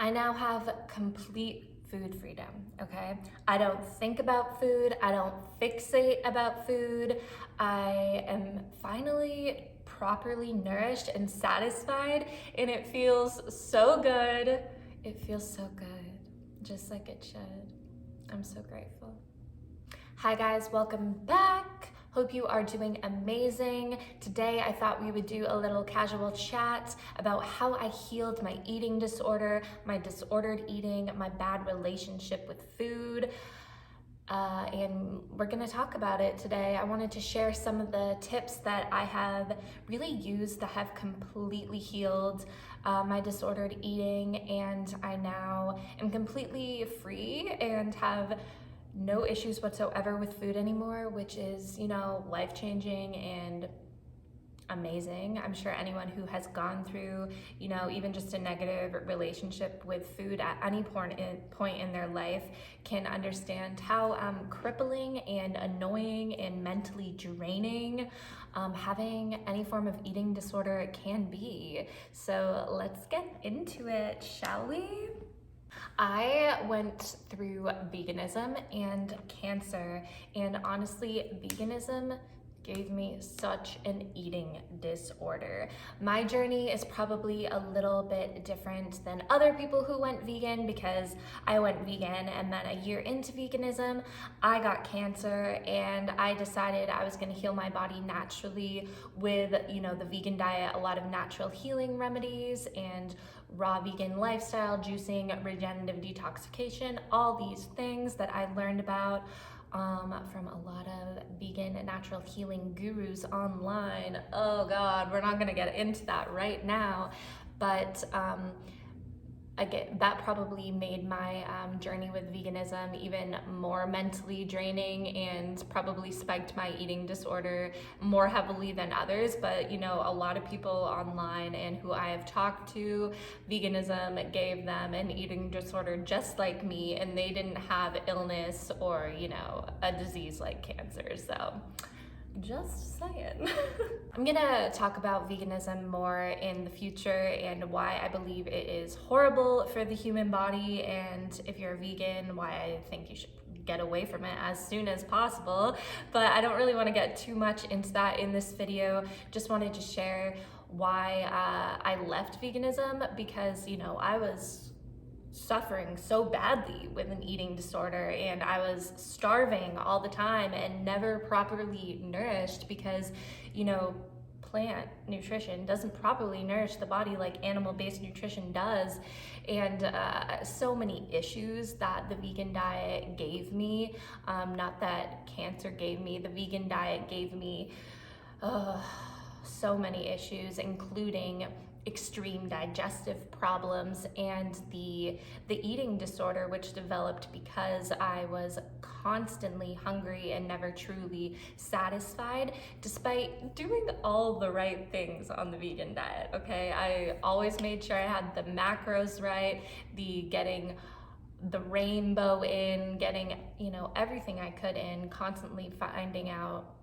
I now have complete food freedom, okay? I don't think about food, I don't fixate about food. I am finally properly nourished and satisfied, and it feels so good. It feels so good, just like it should. I'm so grateful. Hi guys, welcome back. Hope you are doing amazing. Today I thought we would do a little casual chat about how I healed my eating disorder, my disordered eating, my bad relationship with food. And we're gonna talk about it today. I wanted to share some of the tips that I have really used that have completely healed my disordered eating, and I now am completely free and have no issues whatsoever with food anymore, which is, life-changing and amazing. I'm sure anyone who has gone through, even just a negative relationship with food at any point in their life can understand how crippling and annoying and mentally draining having any form of eating disorder can be. So let's get into it, shall we? I went through veganism and cancer, and honestly, veganism gave me such an eating disorder. My journey is probably a little bit different than other people who went vegan, because I went vegan and then a year into veganism, I got cancer, and I decided I was gonna heal my body naturally with, the vegan diet, a lot of natural healing remedies and raw vegan lifestyle, juicing, regenerative detoxification, all these things that I learned about from a lot of vegan and natural healing gurus online. Oh God, we're not gonna get into that right now, but again, that probably made my journey with veganism even more mentally draining and probably spiked my eating disorder more heavily than others. But a lot of people online and who I have talked to, veganism gave them an eating disorder just like me, and they didn't have illness or a disease like cancer. So just saying. I'm gonna talk about veganism more in the future and why I believe it is horrible for the human body, and if you're a vegan, why I think you should get away from it as soon as possible. But I don't really want to get too much into that in this video. Just wanted to share why I left veganism, because I was suffering so badly with an eating disorder, and I was starving all the time and never properly nourished, because plant nutrition doesn't properly nourish the body like animal-based nutrition does. And so many issues that the vegan diet gave me, not that cancer gave me, the vegan diet gave me so many issues, including extreme digestive problems and the eating disorder, which developed because I was constantly hungry and never truly satisfied, despite doing all the right things on the vegan diet. Okay, I always made sure I had the macros right, getting the rainbow in, getting everything I could in, constantly finding out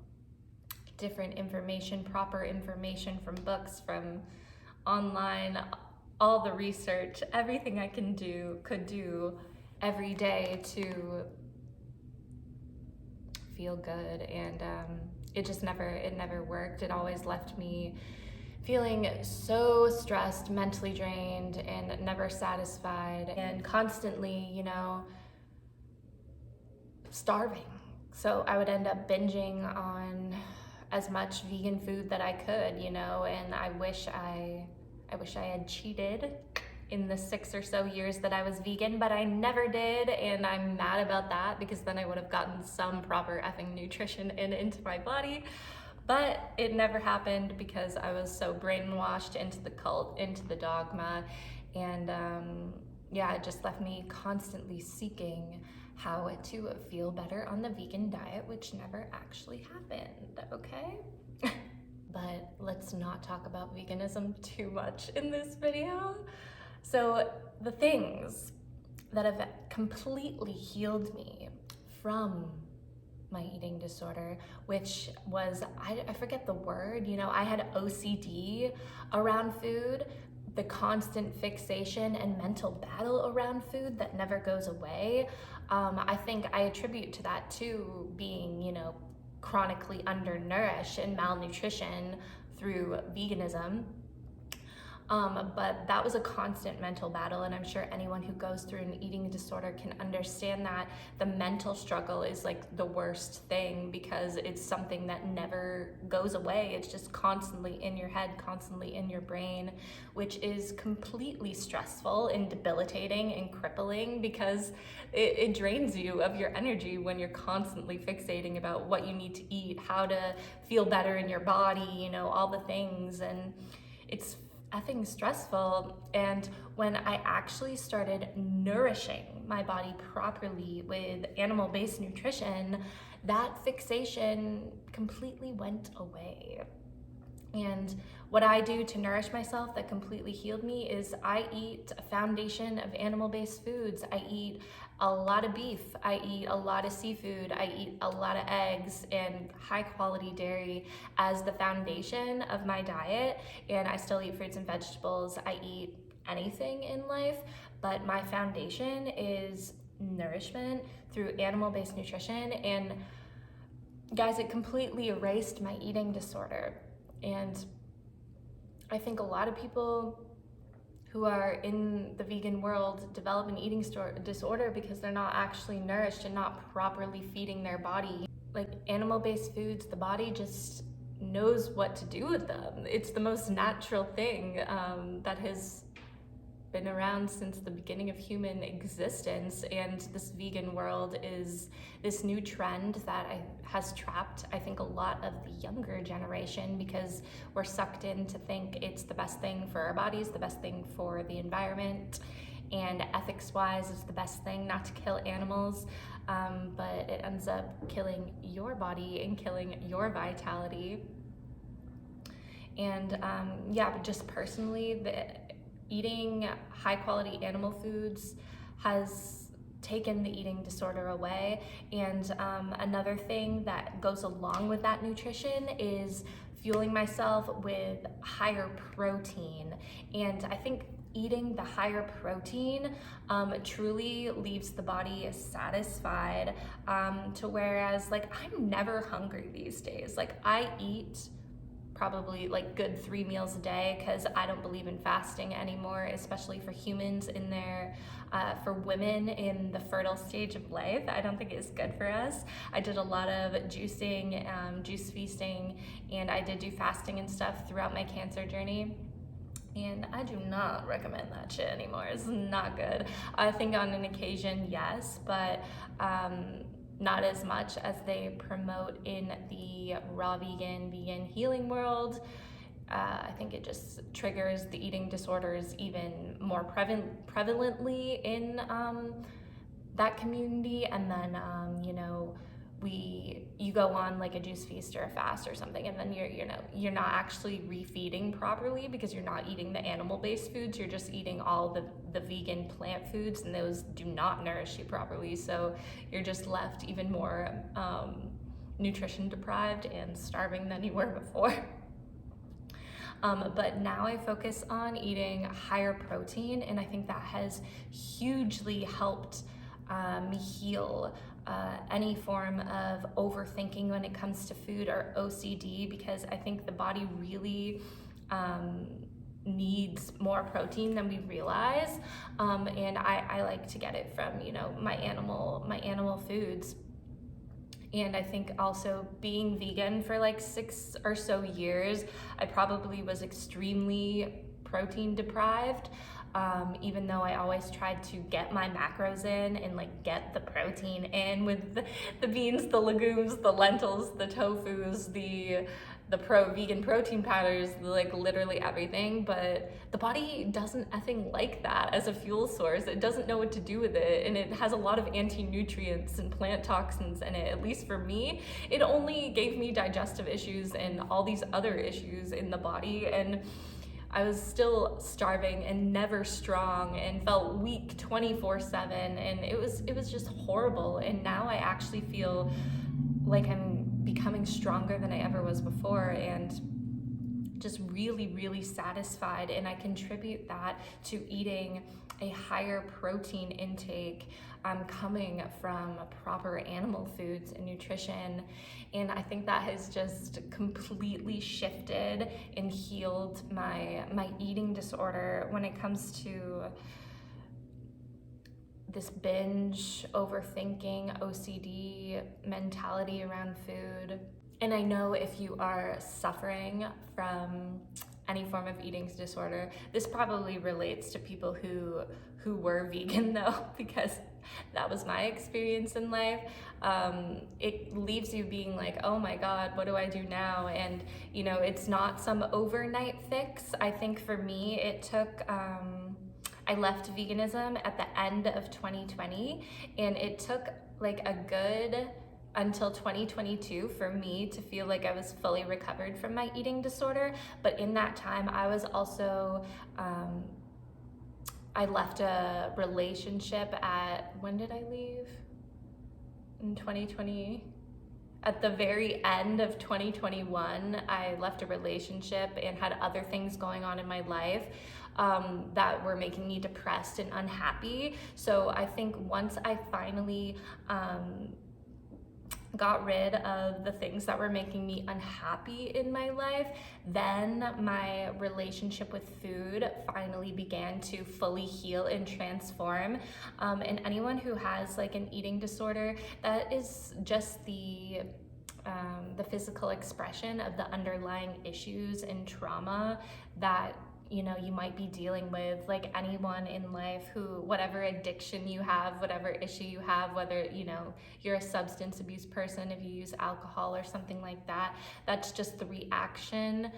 different information, proper information from books, from online, all the research, everything I could do every day to feel good. And it never worked. It always left me feeling so stressed, mentally drained, and never satisfied, and constantly, starving. So I would end up binging on as much vegan food that I could, and I wish I had cheated in the 6 or so years that I was vegan, but I never did, and I'm mad about that, because then I would have gotten some proper effing nutrition into my body. But it never happened because I was so brainwashed into the cult, into the dogma, and it just left me constantly seeking how to feel better on the vegan diet, which never actually happened, okay? But let's not talk about veganism too much in this video. So the things that have completely healed me from my eating disorder, which was, I forget the word, I had OCD around food, the constant fixation and mental battle around food that never goes away. I think I attribute to that too, being, chronically undernourished and malnutrition through veganism. But that was a constant mental battle, and I'm sure anyone who goes through an eating disorder can understand that the mental struggle is like the worst thing, because it's something that never goes away. It's just constantly in your head, constantly in your brain, which is completely stressful and debilitating and crippling, because it drains you of your energy when you're constantly fixating about what you need to eat, how to feel better in your body, all the things, and it's effing stressful. And when I actually started nourishing my body properly with animal-based nutrition, that fixation completely went away. And what I do to nourish myself that completely healed me is I eat a foundation of animal-based foods. I eat a lot of beef, I eat a lot of seafood, I eat a lot of eggs and high quality dairy as the foundation of my diet. And I still eat fruits and vegetables. I eat anything in life, but my foundation is nourishment through animal-based nutrition. And guys, it completely erased my eating disorder. And I think a lot of people who are in the vegan world develop an eating disorder because they're not actually nourished and not properly feeding their body. Like animal-based foods, the body just knows what to do with them. It's the most natural thing that has been around since the beginning of human existence. And this vegan world is this new trend that has trapped, I think, a lot of the younger generation, because we're sucked in to think it's the best thing for our bodies, the best thing for the environment, and ethics-wise it's the best thing not to kill animals, but it ends up killing your body and killing your vitality. And but just personally, eating high quality animal foods has taken the eating disorder away. And another thing that goes along with that nutrition is fueling myself with higher protein. And I think eating the higher protein truly leaves the body satisfied, to whereas like I'm never hungry these days. Like I eat probably like good 3 meals a day, because I don't believe in fasting anymore, especially for humans in their, for women in the fertile stage of life. I don't think it's good for us. I did a lot of juicing, juice feasting, and I did do fasting and stuff throughout my cancer journey. And I do not recommend that shit anymore. It's not good. I think on an occasion, yes, but not as much as they promote in the raw vegan healing world. I think it just triggers the eating disorders even more prevalently in that community. And then you go on like a juice feast or a fast or something, and then you're not actually refeeding properly, because you're not eating the animal-based foods. You're just eating all the vegan plant foods, and those do not nourish you properly. So you're just left even more nutrition deprived and starving than you were before. But now I focus on eating higher protein, and I think that has hugely helped me heal any form of overthinking when it comes to food, or OCD, because I think the body really needs more protein than we realize, and I like to get it from my animal foods. And I think also being vegan for like 6 or so years, I probably was extremely protein deprived. Even though I always tried to get my macros in and like get the protein in with the beans, the legumes, the lentils, the tofus, the vegan protein powders, like literally everything. But the body doesn't effing like that as a fuel source. It doesn't know what to do with it, and it has a lot of anti-nutrients and plant toxins in it. At least for me, it only gave me digestive issues and all these other issues in the body, and I was still starving and never strong and felt weak 24/7, and it was just horrible. And now I actually feel like I'm becoming stronger than I ever was before. And just really, really satisfied, and I contribute that to eating a higher protein intake, coming from proper animal foods and nutrition. And I think that has just completely shifted and healed my eating disorder when it comes to this binge, overthinking, OCD mentality around food. And I know if you are suffering from any form of eating disorder, this probably relates to people who were vegan though, because that was my experience in life. It leaves you being like, oh my God, what do I do now? And you know, it's not some overnight fix. I think for me, it took, I left veganism at the end of 2020, and it took like a good until 2022 for me to feel like I was fully recovered from my eating disorder. But in that time, I was also, I left a relationship at, when did I leave? In 2020. At the very end of 2021, I left a relationship and had other things going on in my life that were making me depressed and unhappy. So I think once I finally got rid of the things that were making me unhappy in my life, then my relationship with food finally began to fully heal and transform. And anyone who has like an eating disorder, that is just the physical expression of the underlying issues and trauma that you know you might be dealing with. Like anyone in life who, whatever addiction you have, whatever issue you have, whether you know you're a substance abuse person, if you use alcohol or something like that, that's just the reaction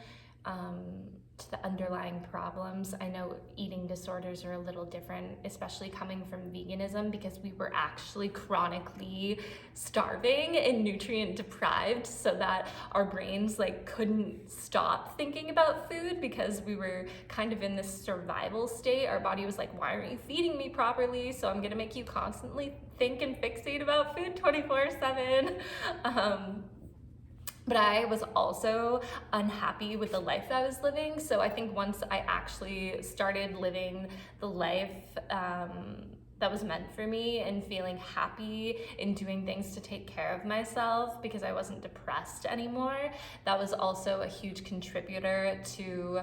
to the underlying problems. I know eating disorders are a little different, especially coming from veganism, because we were actually chronically starving and nutrient deprived, so that our brains like couldn't stop thinking about food because we were kind of in this survival state. Our body was like, why aren't you feeding me properly? So I'm gonna make you constantly think and fixate about food 24/7. But I was also unhappy with the life that I was living. So I think once I actually started living the life that was meant for me and feeling happy and doing things to take care of myself because I wasn't depressed anymore, that was also a huge contributor to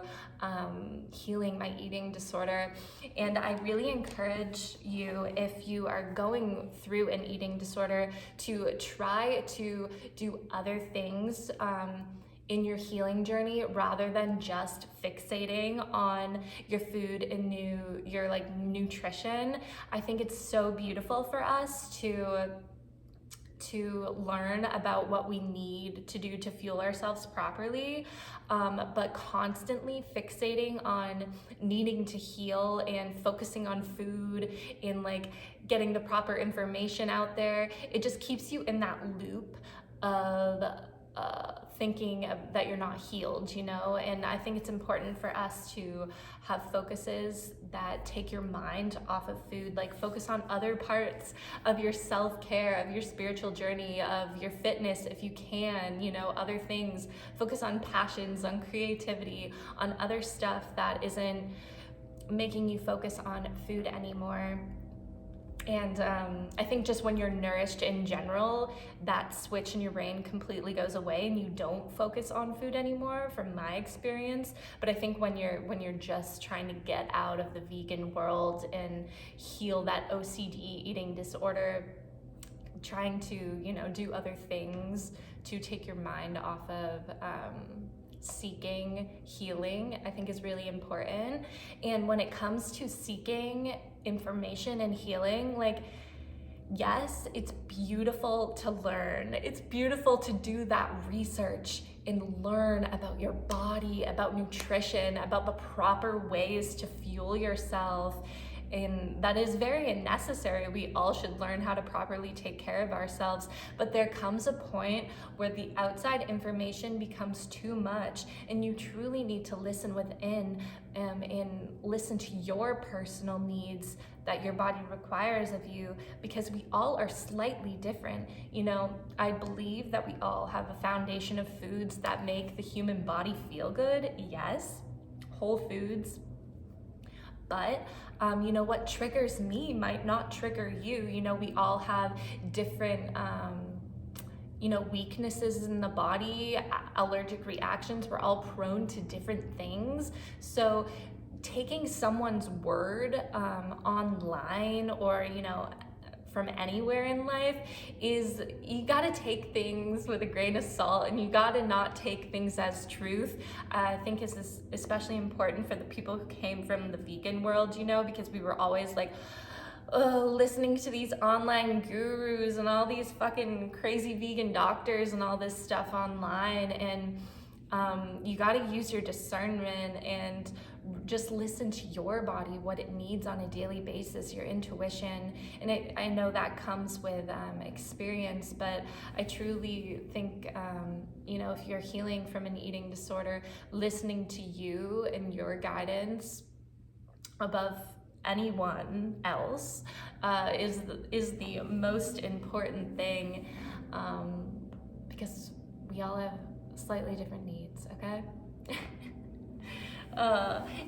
healing my eating disorder. And I really encourage you, if you are going through an eating disorder, to try to do other things in your healing journey rather than just fixating on your food and your like nutrition. I think it's so beautiful for us to learn about what we need to do to fuel ourselves properly, but constantly fixating on needing to heal and focusing on food and like getting the proper information out there, it just keeps you in that loop of thinking that you're not healed, you know? And I think it's important for us to have focuses that take your mind off of food, like focus on other parts of your self-care, of your spiritual journey, of your fitness if you can, you know, other things. Focus on passions, on creativity, on other stuff that isn't making you focus on food anymore. And I think just when you're nourished in general, that switch in your brain completely goes away and you don't focus on food anymore, from my experience. But I think when you're just trying to get out of the vegan world and heal that OCD eating disorder, trying to, you know, do other things to take your mind off of seeking healing, I think is really important. And when it comes to seeking information and healing, like, yes, it's beautiful to learn. It's beautiful to do that research and learn about your body, about nutrition, about the proper ways to fuel yourself and that is very necessary. We all should learn how to properly take care of ourselves, but there comes a point where the outside information becomes too much, and you truly need to listen within, and listen to your personal needs that your body requires of you, because we all are slightly different. You know, I believe that we all have a foundation of foods that make the human body feel good, yes, whole foods, but you know, what triggers me might not trigger you. You know, we all have different you know, weaknesses in the body, allergic reactions. We're all prone to different things. So taking someone's word online, or, you know, from anywhere in life, is, you gotta take things with a grain of salt, and you gotta not take things as truth. I think is especially important for the people who came from the vegan world, you know, because we were always like, listening to these online gurus and all these fucking crazy vegan doctors and all this stuff online, and you got to use your discernment and just listen to your body, what it needs on a daily basis, your intuition. And I know that comes with experience, but I truly think, you know, if you're healing from an eating disorder, listening to you and your guidance above anyone else is the most important thing, because we all have slightly different needs, okay?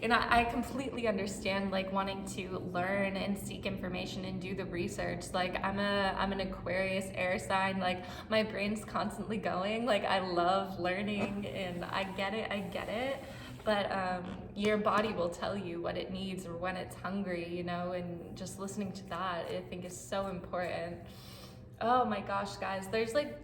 And I completely understand, like, wanting to learn and seek information and do the research. Like, I'm an Aquarius air sign. Like, my brain's constantly going. Like, I love learning, and I get it. But your body will tell you what it needs or when it's hungry, you know, and just listening to that, I think, is so important. Oh my gosh, guys, there's like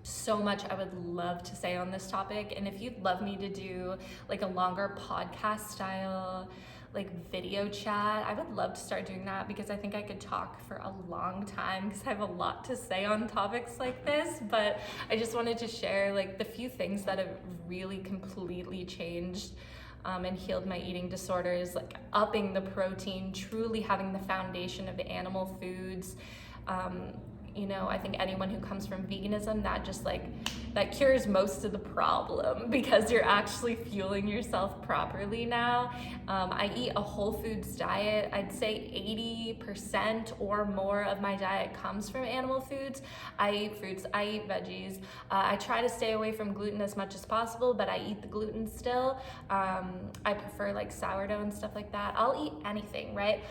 so much I would love to say on this topic. And if you'd love me to do like a longer podcast style, like video chat, I would love to start doing that, because I think I could talk for a long time, because I have a lot to say on topics like this. But I just wanted to share like the few things that have really completely changed and healed my eating disorders, like upping the protein, truly having the foundation of animal foods. You know, I think anyone who comes from veganism, that cures most of the problem, because you're actually fueling yourself properly now. I eat a whole foods diet. I'd say 80% or more of my diet comes from animal foods. I eat fruits, I eat veggies. I try to stay away from gluten as much as possible, but I eat the gluten still. I prefer like sourdough and stuff like that. I'll eat anything, right?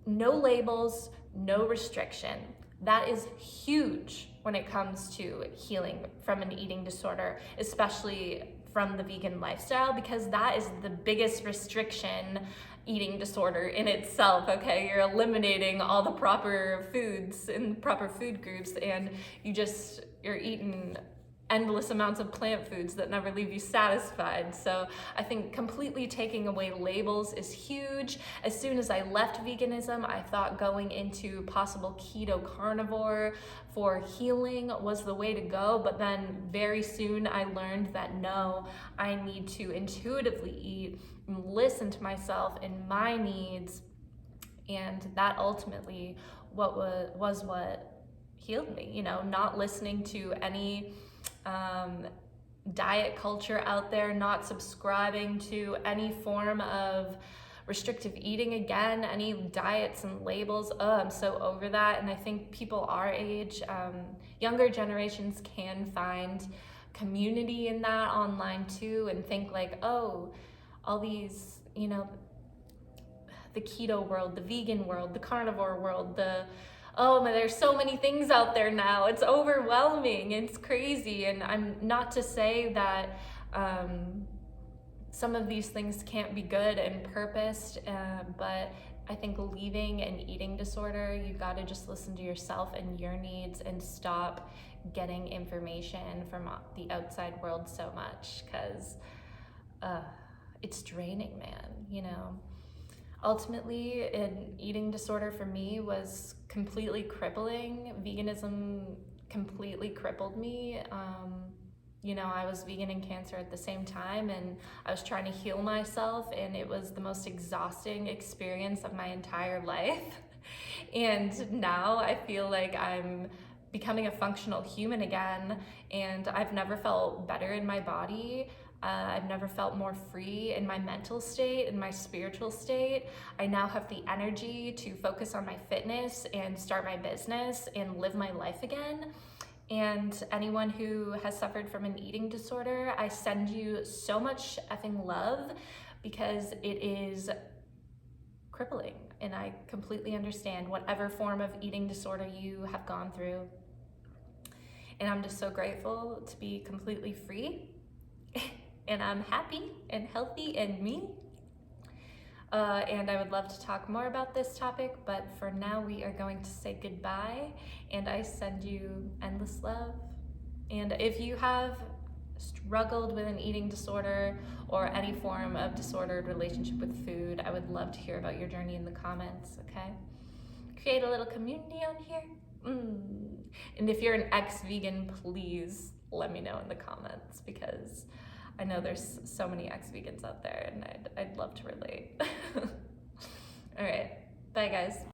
No labels, no restriction. That is huge when it comes to healing from an eating disorder, especially from the vegan lifestyle, because that is the biggest restriction eating disorder in itself, okay? You're eliminating all the proper foods and proper food groups, and you're eating endless amounts of plant foods that never leave you satisfied. So I think completely taking away labels is huge. As soon as I left veganism, I thought going into possible keto carnivore for healing was the way to go, but then very soon I learned that no, I need to intuitively eat and listen to myself and my needs, and that ultimately was what healed me. You know, not listening to any diet culture out there, not subscribing to any form of restrictive eating again, any diets and labels. I'm so over that. And I think people our age, younger generations, can find community in that online too, and think like, oh, all these, you know, the keto world, the vegan world, the carnivore world, there's so many things out there now. It's overwhelming. It's crazy. And I'm not to say that some of these things can't be good and purposed, but I think leaving an eating disorder, you got to just listen to yourself and your needs, and stop getting information from the outside world so much, because it's draining, man, you know. Ultimately, an eating disorder for me was completely crippling. Veganism completely crippled me. You know, I was vegan and cancer at the same time, and I was trying to heal myself, and it was the most exhausting experience of my entire life. And now I feel like I'm becoming a functional human again, and I've never felt better in my body. I've never felt more free in my mental state, in my spiritual state. I now have the energy to focus on my fitness and start my business and live my life again. And anyone who has suffered from an eating disorder, I send you so much effing love, because it is crippling, and I completely understand whatever form of eating disorder you have gone through. And I'm just so grateful to be completely free, and I'm happy and healthy and me. And I would love to talk more about this topic, but for now we are going to say goodbye, and I send you endless love. And if you have struggled with an eating disorder or any form of disordered relationship with food, I would love to hear about your journey in the comments, okay? Create a little community on here. And if you're an ex-vegan, please let me know in the comments, because I know there's so many ex-vegans out there, and I'd love to relate. All right, bye guys.